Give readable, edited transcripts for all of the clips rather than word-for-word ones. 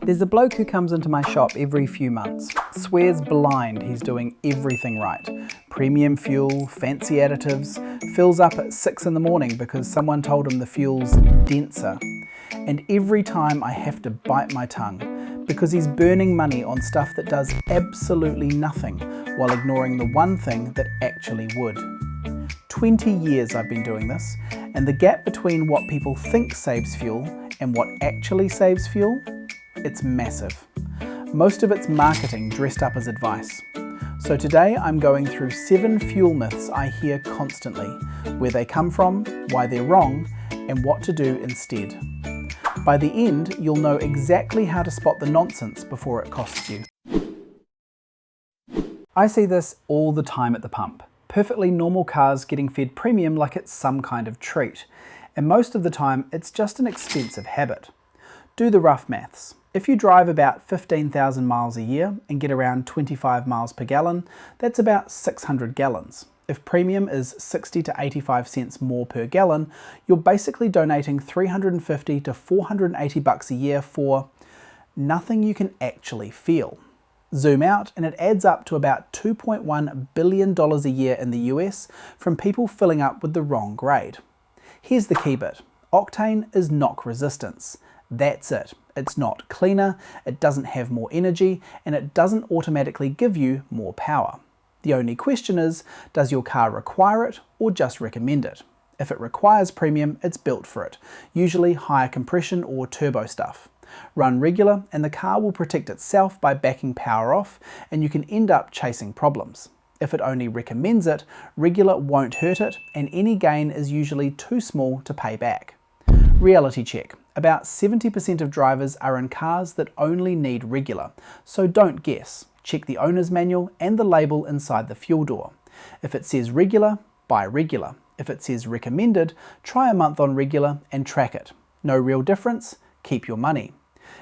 There's a bloke who comes into my shop every few months, swears blind he's doing everything right. Premium fuel, fancy additives, fills up at 6 in the morning because someone told him the fuel's denser. And every time I have to bite my tongue because he's burning money on stuff that does absolutely nothing while ignoring the one thing that actually would. 20 years I've been doing this, and the gap between what people think saves fuel and what actually saves fuel, it's massive. Most of it's marketing dressed up as advice. So today I'm going through 7 fuel myths I hear constantly, where they come from, why they're wrong, and what to do instead. By the end, you'll know exactly how to spot the nonsense before it costs you. I see this all the time at the pump. Perfectly normal cars getting fed premium like it's some kind of treat. And most of the time, it's just an expensive habit. Do the rough maths. If you drive about 15,000 miles a year and get around 25 miles per gallon, that's about 600 gallons. If premium is 60 to 85 cents more per gallon, you're basically donating 350 to 480 bucks a year for nothing you can actually feel. Zoom out and it adds up to about $2.1 billion a year in the US from people filling up with the wrong grade. Here's the key bit. Octane is knock resistance. That's it. It's not cleaner, it doesn't have more energy, and it doesn't automatically give you more power. The only question is, does your car require it or just recommend it? If it requires premium, it's built for it, usually higher compression or turbo stuff. Run regular and the car will protect itself by backing power off, and you can end up chasing problems. If it only recommends it, regular won't hurt it, and any gain is usually too small to pay back. Reality check. About 70% of drivers are in cars that only need regular, so don't guess. Check the owner's manual and the label inside the fuel door. If it says regular, buy regular. If it says recommended, try a month on regular and track it. No real difference? Keep your money.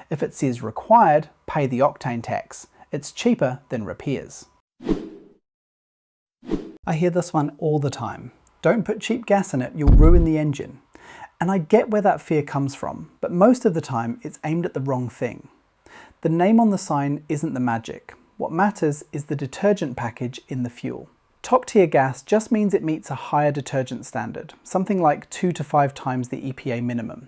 If it says required, pay the octane tax. It's cheaper than repairs. I hear this one all the time. Don't put cheap gas in it, you'll ruin the engine. And I get where that fear comes from, but most of the time it's aimed at the wrong thing. The name on the sign isn't the magic. What matters is the detergent package in the fuel. Top tier gas just means it meets a higher detergent standard, something like 2 to 5 times the EPA minimum.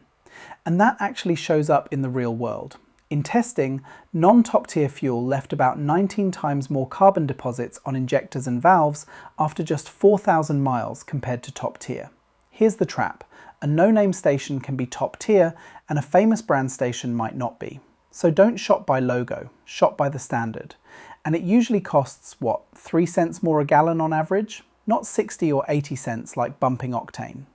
And that actually shows up in the real world. In testing, non-top tier fuel left about 19 times more carbon deposits on injectors and valves after just 4,000 miles compared to top tier. Here's the trap. A no-name station can be top tier and a famous brand station might not be. So don't shop by logo, shop by the standard. And it usually costs, what, 3 cents more a gallon on average? Not 60 or 80 cents like bumping octane.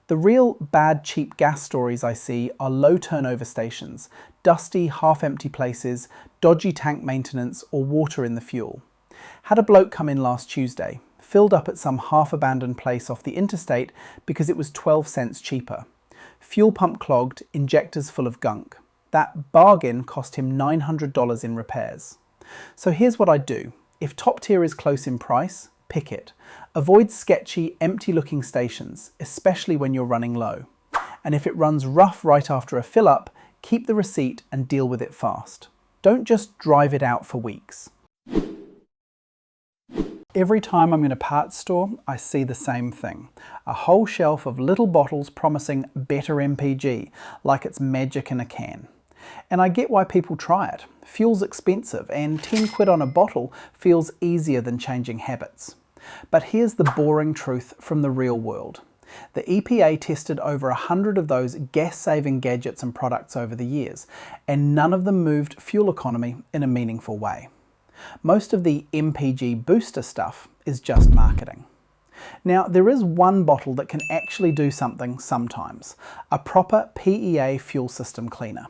The real bad cheap gas stories I see are low turnover stations, dusty half-empty places, dodgy tank maintenance or water in the fuel. Had a bloke come in last Tuesday, filled up at some half-abandoned place off the interstate because it was 12 cents cheaper. Fuel pump clogged, injectors full of gunk. That bargain cost him $900 in repairs. So here's what I do. If top tier is close in price, pick it. Avoid sketchy, empty-looking stations, especially when you're running low. And if it runs rough right after a fill-up, keep the receipt and deal with it fast. Don't just drive it out for weeks. Every time I'm in a parts store, I see the same thing. A whole shelf of little bottles promising better MPG, like it's magic in a can. And I get why people try it. Fuel's expensive, and 10 quid on a bottle feels easier than changing habits. But here's the boring truth from the real world. The EPA tested over 100 of those gas-saving gadgets and products over the years, and none of them moved fuel economy in a meaningful way. Most of the MPG booster stuff is just marketing. Now, there is one bottle that can actually do something sometimes, a proper PEA fuel system cleaner.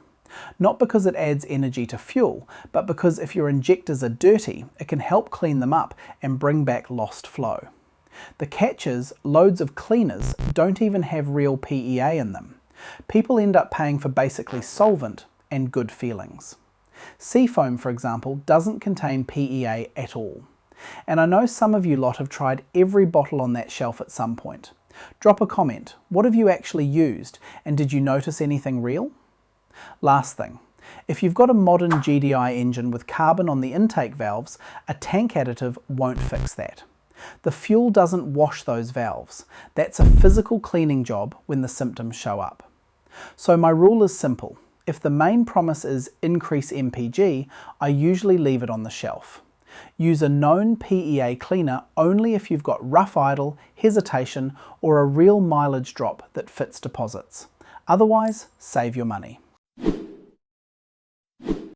Not because it adds energy to fuel, but because if your injectors are dirty, it can help clean them up and bring back lost flow. The catch is, loads of cleaners don't even have real PEA in them. People end up paying for basically solvent and good feelings. Seafoam, for example, doesn't contain PEA at all. And I know some of you lot have tried every bottle on that shelf at some point. Drop a comment. What have you actually used, and did you notice anything real? Last thing, If you've got a modern GDI engine with carbon on the intake valves, a tank additive won't fix that. The fuel doesn't wash those valves. That's a physical cleaning job when the symptoms show up. So my rule is simple. If the main promise is increase MPG, I usually leave it on the shelf. Use a known PEA cleaner only if you've got rough idle, hesitation, or a real mileage drop that fits deposits. Otherwise, save your money.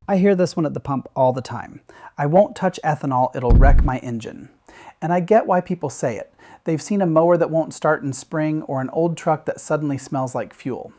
I hear this one at the pump all the time. I won't touch ethanol, it'll wreck my engine. And I get why people say it. They've seen a mower that won't start in spring or an old truck that suddenly smells like fuel.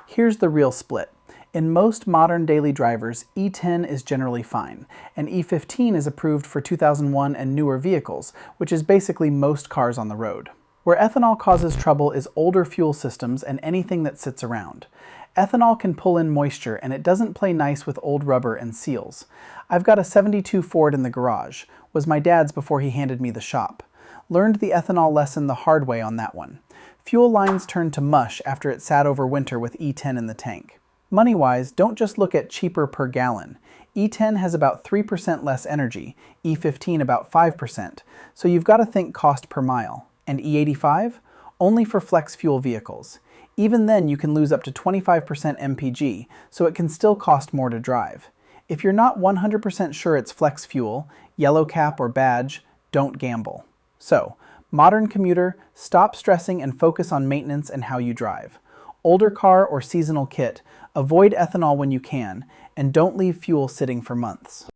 Here's the real split. In most modern daily drivers, E10 is generally fine, and E15 is approved for 2001 and newer vehicles, which is basically most cars on the road. Where ethanol causes trouble is older fuel systems and anything that sits around. Ethanol can pull in moisture, and it doesn't play nice with old rubber and seals. I've got a '72 Ford in the garage. Was my dad's before he handed me the shop. Learned the ethanol lesson the hard way on that one. Fuel lines turned to mush after it sat over winter with E10 in the tank. Money-wise, don't just look at cheaper per gallon. E10 has about 3% less energy, E15 about 5%, so you've got to think cost per mile. And E85? Only for flex fuel vehicles. Even then you can lose up to 25% MPG, so it can still cost more to drive. If you're not 100% sure it's flex fuel, yellow cap or badge, don't gamble. So, modern commuter, stop stressing and focus on maintenance and how you drive. Older car or seasonal kit, avoid ethanol when you can, and don't leave fuel sitting for months.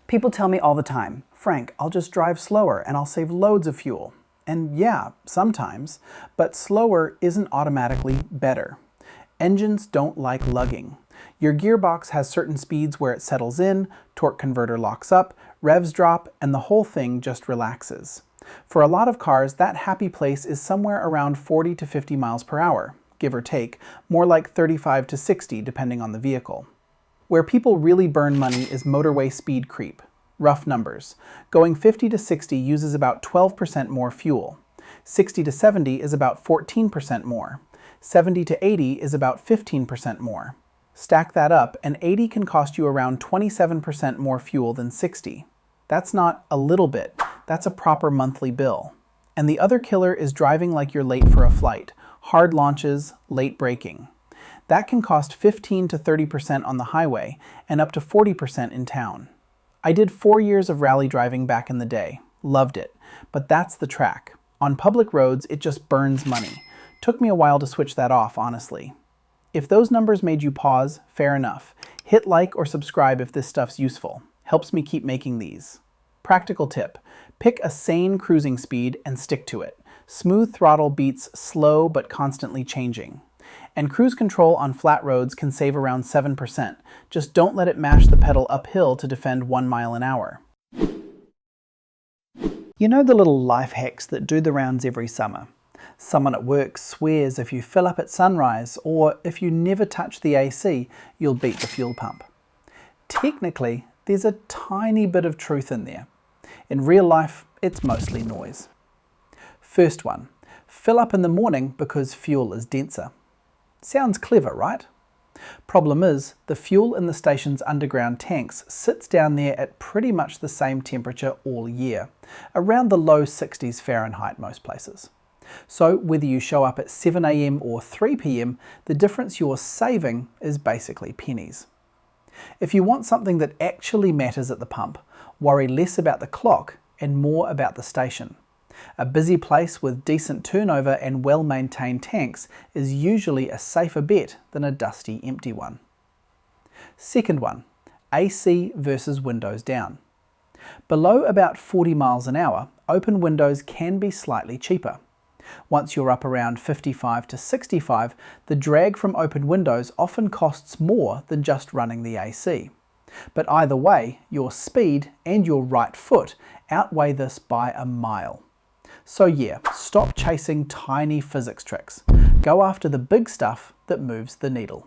People tell me all the time, Frank, I'll just drive slower and I'll save loads of fuel. And yeah, sometimes, but slower isn't automatically better. Engines don't like lugging. Your gearbox has certain speeds where it settles in, torque converter locks up, revs drop, and the whole thing just relaxes. For a lot of cars, that happy place is somewhere around 40 to 50 miles per hour, give or take, more like 35 to 60 depending on the vehicle. Where people really burn money is motorway speed creep. Rough numbers. Going 50 to 60 uses about 12% more fuel. 60 to 70 is about 14% more. 70 to 80 is about 15% more. Stack that up, and 80 can cost you around 27% more fuel than 60. That's not a little bit, that's a proper monthly bill. And the other killer is driving like you're late for a flight, hard launches, late braking. That can cost 15 to 30% on the highway and up to 40% in town. I did 4 years of rally driving back in the day. Loved it. But that's the track. On public roads, it just burns money. Took me a while to switch that off, honestly. If those numbers made you pause, fair enough. Hit like or subscribe if this stuff's useful. Helps me keep making these. Practical tip. Pick a sane cruising speed and stick to it. Smooth throttle beats slow but constantly changing. And cruise control on flat roads can save around 7%. Just don't let it mash the pedal uphill to defend 1 mile an hour. You know the little life hacks that do the rounds every summer? Someone at work swears if you fill up at sunrise, or if you never touch the AC, you'll beat the fuel pump. Technically, there's a tiny bit of truth in there. In real life, it's mostly noise. First one, fill up in the morning because fuel is denser. Sounds clever, right? Problem is, the fuel in the station's underground tanks sits down there at pretty much the same temperature all year, around the low 60s Fahrenheit most places. So whether you show up at 7 AM or 3 PM, the difference you're saving is basically pennies. If you want something that actually matters at the pump, worry less about the clock and more about the station. A busy place with decent turnover and well-maintained tanks is usually a safer bet than a dusty, empty one. Second one, AC versus windows down. Below about 40 miles an hour, open windows can be slightly cheaper. Once you're up around 55 to 65, the drag from open windows often costs more than just running the AC. But either way, your speed and your right foot outweigh this by a mile. So yeah, stop chasing tiny physics tricks. Go after the big stuff that moves the needle.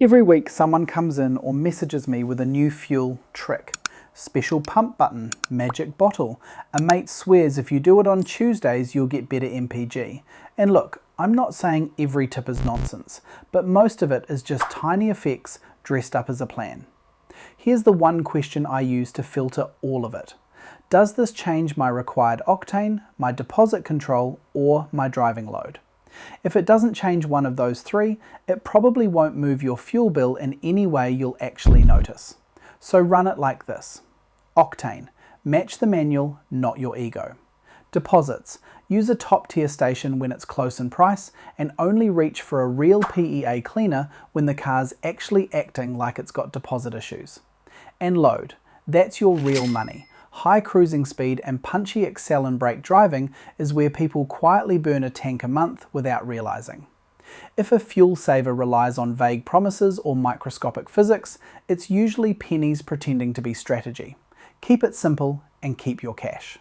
Every week someone comes in or messages me with a new fuel trick. Special pump button, magic bottle. A mate swears if you do it on Tuesdays you'll get better MPG. And look, I'm not saying every tip is nonsense, but most of it is just tiny effects dressed up as a plan. Here's the one question I use to filter all of it. Does this change my required octane, my deposit control, or my driving load? If it doesn't change one of those three, it probably won't move your fuel bill in any way you'll actually notice. So run it like this. Octane. Match the manual, not your ego. Deposits. Use a top tier station when it's close in price and only reach for a real PEA cleaner when the car's actually acting like it's got deposit issues. And load. That's your real money. High cruising speed and punchy accel and brake driving is where people quietly burn a tank a month without realizing. If a fuel saver relies on vague promises or microscopic physics, it's usually pennies pretending to be strategy. Keep it simple and keep your cash.